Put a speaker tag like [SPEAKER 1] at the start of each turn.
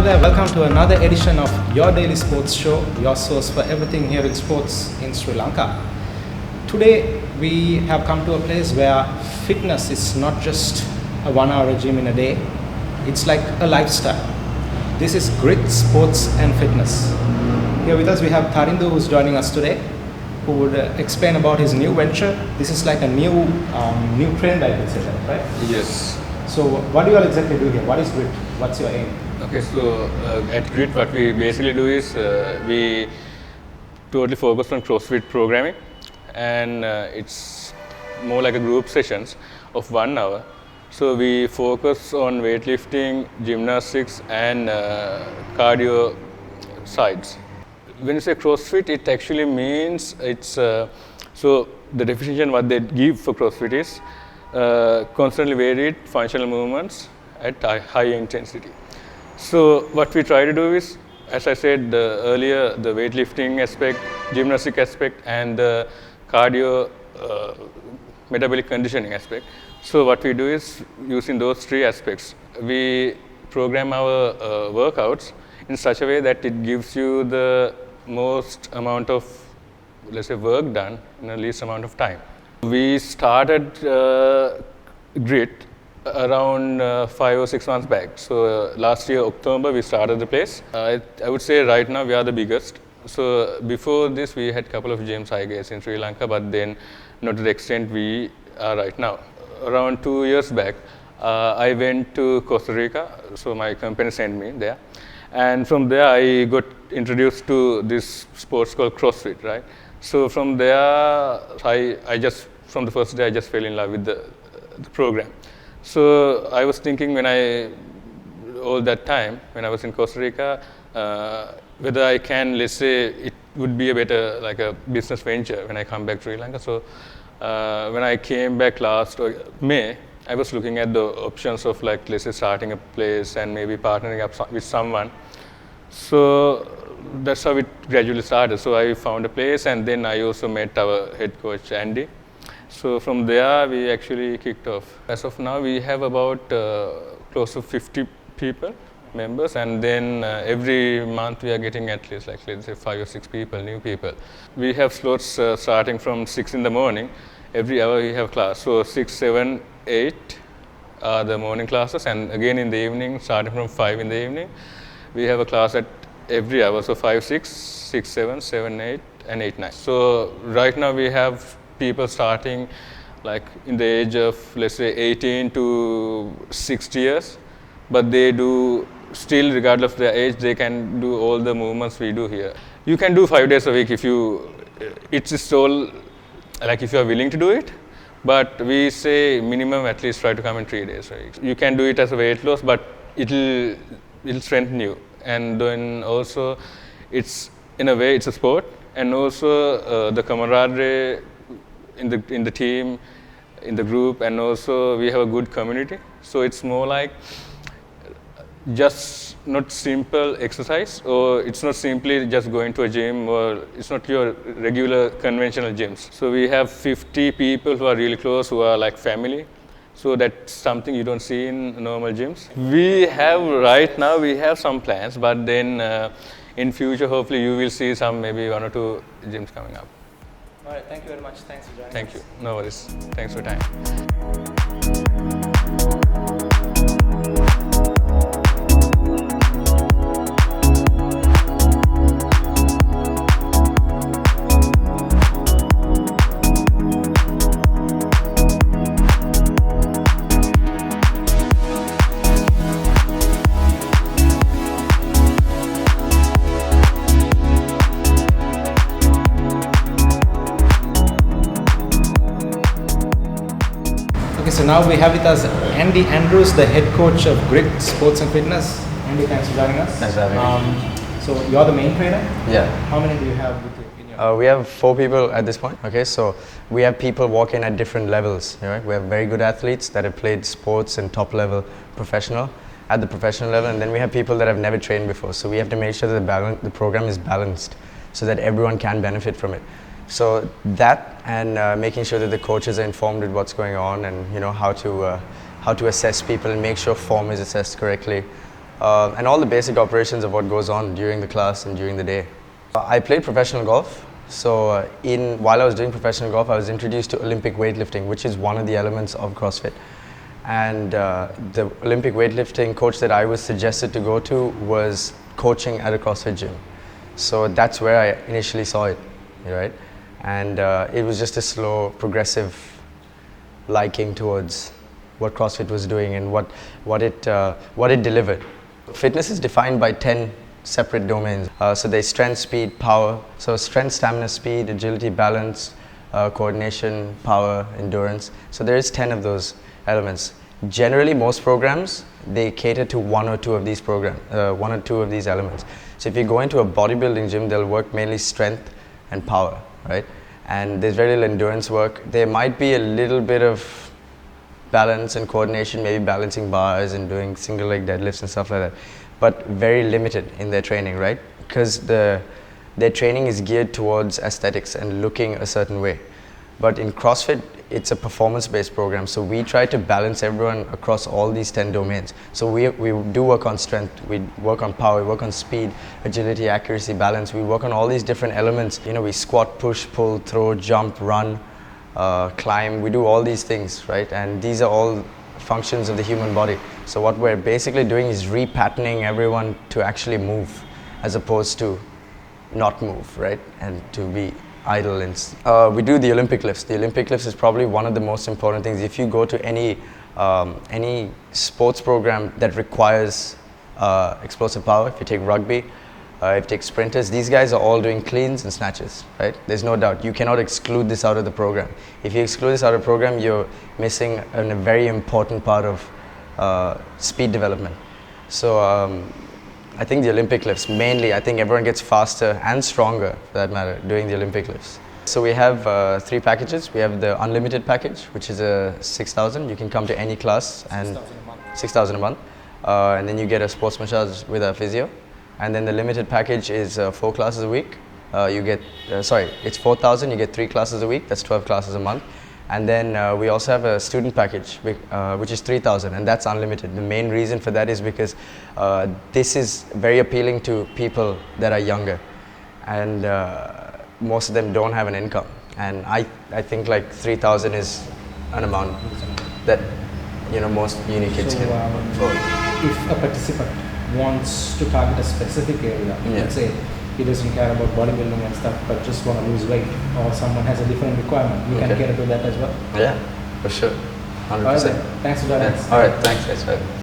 [SPEAKER 1] there, welcome to another edition of your daily sports show, your source for everything here in sports in Sri Lanka. Today we have come to a place where fitness is not just a 1 hour gym in a day, it's like a lifestyle. This is GRIT Sports and Fitness. Here with us we have Tarindu, who's joining us today, who would explain about his new venture. This is like a new trend, I would say, right?
[SPEAKER 2] Yes.
[SPEAKER 1] So what do you all exactly do here? What is GRIT? What's your aim?
[SPEAKER 2] Okay, so at GRIT what we basically do is we totally focus on CrossFit programming, and it's more like a group sessions of 1 hour. So we focus on weightlifting, gymnastics and cardio sides. When you say CrossFit, it actually means it's, so the definition what they give for CrossFit is constantly varied functional movements at high intensity. So what we try to do is, as I said earlier, the weightlifting aspect, gymnastic aspect and the cardio metabolic conditioning aspect. So what we do is, using those three aspects, we program our workouts in such a way that it gives you the most amount of, let's say, work done in the least amount of time. We started GRIT around 5 or 6 months back. So last year October we started the place. I would say right now we are the biggest. So before this we had a couple of gyms, I guess, in Sri Lanka, but then not to the extent we are right now. Around 2 years back I went to Costa Rica, so my company sent me there, and from there I got introduced to this sports called CrossFit, right? So from there I just, from the first day I just fell in love with the program. So I was thinking all that time when I was in Costa Rica, whether I can, let's say, it would be a better, like a business venture when I come back to Sri Lanka. So when I came back last May, I was looking at the options of, like, let's say, starting a place and maybe partnering up with someone. So that's how it gradually started. So I found a place, and then I also met our head coach, Andy. So from there, we actually kicked off. As of now, we have about close to 50 people, members, and then every month we are getting at least, like, let's say, 5 or 6 people, new people. We have slots starting from 6 in the morning. Every hour we have class. So 6, 7, 8 are the morning classes, and again in the evening, starting from 5 in the evening, we have a class at every hour. So 5, 6, 6, 7, 7, 8, and 8, 9. So right now we have people starting like in the age of, let's say, 18 to 60 years, but they do still, regardless of their age, they can do all the movements we do here. You can do 5 days a week if you, it's just all, like, if you are willing to do it, but we say minimum at least try to come in 3 days a week. You can do it as a weight loss, but it'll strengthen you, and then also it's, in a way, it's a sport, and also the camaraderie in the team, in the group, and also we have a good community. So it's more like just not simple exercise, or it's not simply just going to a gym, or it's not your regular conventional gyms. So we have 50 people who are really close, who are like family. So that's something you don't see in normal gyms. We have, right now, we have some plans, but then in future, hopefully you will see some, maybe 1 or 2 gyms coming up.
[SPEAKER 1] All right, thank you very much. Thanks for joining us.
[SPEAKER 2] Thank you. No worries. Thanks for your time.
[SPEAKER 1] So now we have with us Andy Andrews, the head coach of GRIT Sports and Fitness. Andy, thanks for joining us.
[SPEAKER 3] Thanks for having me.
[SPEAKER 1] So you're the main trainer?
[SPEAKER 3] Yeah.
[SPEAKER 1] How many do you have with you in your
[SPEAKER 3] We have 4 people at this point. Okay, so we have people walking at different levels. Right? We have very good athletes that have played sports and top level professional at the professional level, and then we have people that have never trained before. So we have to make sure that the program is balanced so that everyone can benefit from it. So that, and making sure that the coaches are informed with what's going on, and how to assess people and make sure form is assessed correctly. and all the basic operations of what goes on during the class and during the day. I played professional golf. So while I was doing professional golf, I was introduced to Olympic weightlifting, which is one of the elements of CrossFit. And the Olympic weightlifting coach that I was suggested to go to was coaching at a CrossFit gym. So that's where I initially saw it, right? And it was just a slow, progressive liking towards what CrossFit was doing and what it delivered. Fitness is defined by 10 separate domains. So there's strength, speed, power. So strength, stamina, speed, agility, balance, coordination, power, endurance. So there is 10 of those elements. Generally, most programs, they cater to one or two of these elements. So if you go into a bodybuilding gym, they'll work mainly strength and power, right? And there's very little endurance work. There might be a little bit of balance and coordination, maybe balancing bars and doing single leg deadlifts and stuff like that, but very limited in their training, right? Because their training is geared towards aesthetics and looking a certain way. But in CrossFit, it's a performance-based program, so we try to balance everyone across all these 10 domains. So we do work on strength, we work on power, we work on speed, agility, accuracy, balance. We work on all these different elements. You know, we squat, push, pull, throw, jump, run, climb. We do all these things, right? And these are all functions of the human body. So what we're basically doing is repatterning everyone to actually move, as opposed to not move, right? And to be idle. We do the Olympic lifts. The Olympic lifts is probably one of the most important things. If you go to any sports program that requires explosive power, if you take rugby, if you take sprinters, these guys are all doing cleans and snatches, right? There's no doubt. You cannot exclude this out of the program. If you exclude this out of the program, you're missing a very important part of speed development. So I think the Olympic lifts, mainly, I think everyone gets faster and stronger, for that matter, doing the Olympic lifts. So we have 3 packages. We have the unlimited package, which is a 6,000. You can come to any class and 6,000 a month. And then you get a sports massage with a physio. And then the limited package is 4 classes a week. It's 4,000. You get 3 classes a week. That's 12 classes a month. And then we also have a student package, which is 3,000, and that's unlimited. The main reason for that is because this is very appealing to people that are younger, and most of them don't have an income. And I think like 3,000 is an amount that most uni kids can afford.
[SPEAKER 1] If a participant wants to target a specific area,
[SPEAKER 3] Yeah.
[SPEAKER 1] let's say he doesn't care about bodybuilding and stuff, but just want to lose weight, or someone has a different requirement, you can
[SPEAKER 3] Okay.
[SPEAKER 1] cater to that as well.
[SPEAKER 3] Yeah, for sure, 100%.
[SPEAKER 1] All right, then. Thanks for joining us.
[SPEAKER 3] All right, thanks guys.